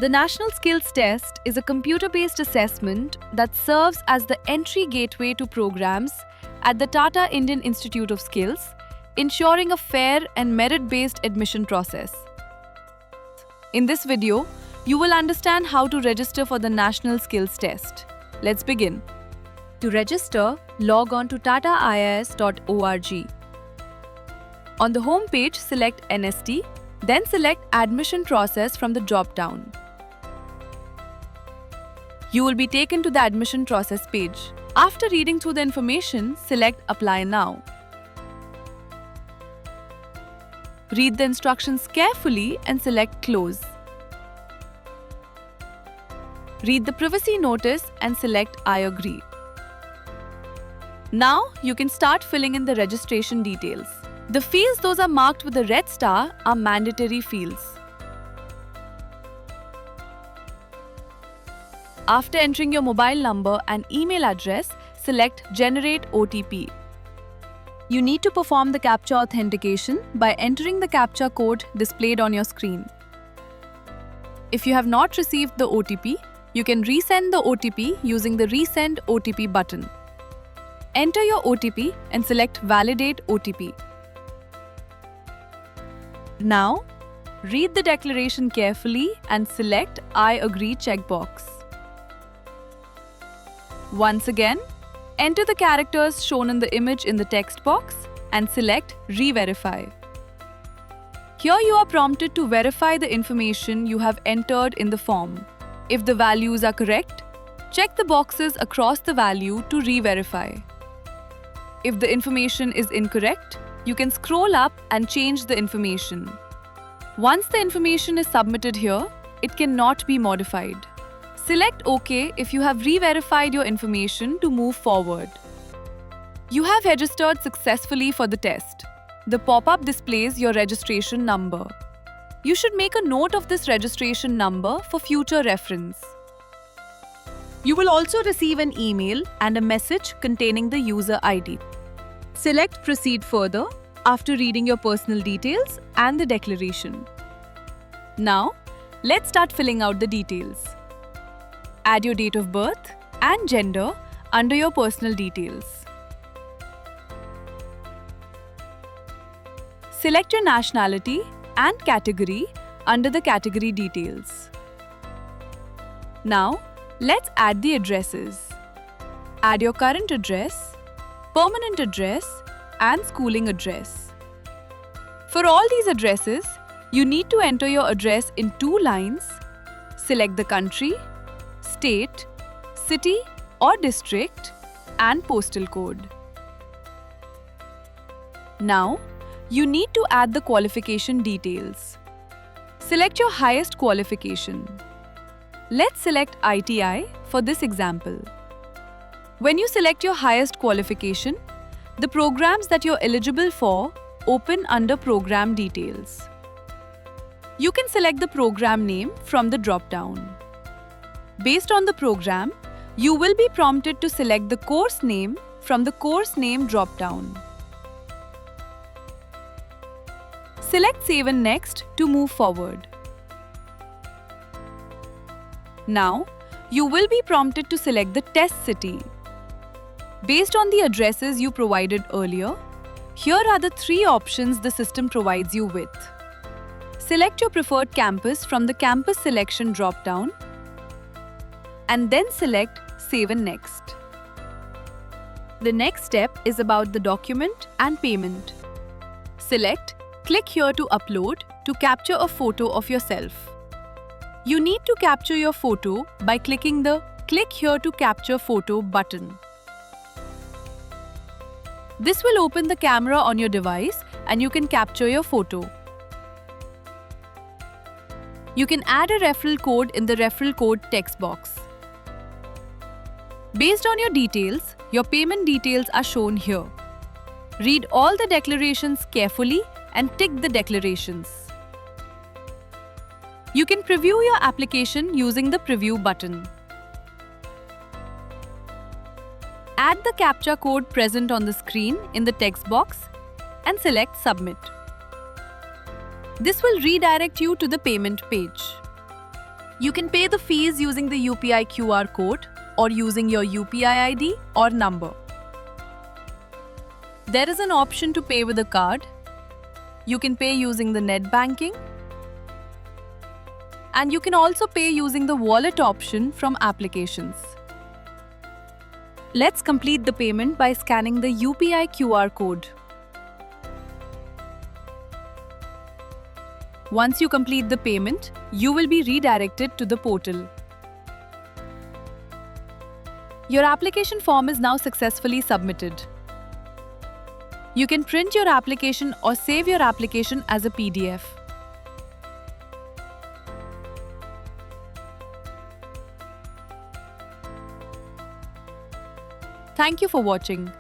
The National Skills Test is a computer-based assessment that serves as the entry gateway to programs at the Tata Indian Institute of Skills, ensuring a fair and merit-based admission process. In this video, you will understand how to register for the National Skills Test. Let's begin. To register, log on to tataiis.org. On the home page, select NST, then select Admission Process from the drop-down. You will be taken to the admission process page. After reading through the information, select Apply Now. Read the instructions carefully and select Close. Read the privacy notice and select I agree. Now you can start filling in the registration details. The fields those are marked with the red star are mandatory fields. After entering your mobile number and email address, select Generate OTP. You need to perform the CAPTCHA authentication by entering the CAPTCHA code displayed on your screen. If you have not received the OTP, you can resend the OTP using the Resend OTP button. Enter your OTP and select Validate OTP. Now, read the declaration carefully and select I agree checkbox. Once again, enter the characters shown in the image in the text box and select Re-verify. Here you are prompted to verify the information you have entered in the form. If the values are correct, check the boxes across the value to re-verify. If the information is incorrect, you can scroll up and change the information. Once the information is submitted here, it cannot be modified. Select OK if you have re-verified your information to move forward. You have registered successfully for the test. The pop-up displays your registration number. You should make a note of this registration number for future reference. You will also receive an email and a message containing the user ID. Select Proceed Further after reading your personal details and the declaration. Now, let's start filling out the details. Add your date of birth and gender under your personal details. Select your nationality and category under the category details. Now, let's add the addresses. Add your current address, permanent address, and schooling address. For all these addresses, you need to enter your address in 2 lines. Select the country, state, city or district, and postal code. Now, you need to add the qualification details. Select your highest qualification. Let's select ITI for this example. When you select your highest qualification, the programs that you're eligible for open under Program Details. You can select the program name from the drop-down. Based on the program, you will be prompted to select the course name from the course name drop-down. Select Save and Next to move forward. Now, you will be prompted to select the test city. Based on the addresses you provided earlier, here are the 3 options the system provides you with. Select your preferred campus from the Campus Selection drop-down and then select Save and Next. The next step is about the document and payment. Select Click here to upload to capture a photo of yourself. You need to capture your photo by clicking the Click here to capture photo button. This will open the camera on your device and you can capture your photo. You can add a referral code in the referral code text box. Based on your details, your payment details are shown here. Read all the declarations carefully and tick the declarations. You can preview your application using the Preview button. Add the CAPTCHA code present on the screen in the text box and select Submit. This will redirect you to the payment page. You can pay the fees using the UPI QR code or using your UPI ID or number. There is an option to pay with a card. You can pay using the net banking. And you can also pay using the wallet option from applications. Let's complete the payment by scanning the UPI QR code. Once you complete the payment, you will be redirected to the portal. Your application form is now successfully submitted. You can print your application or save your application as a PDF. Thank you for watching.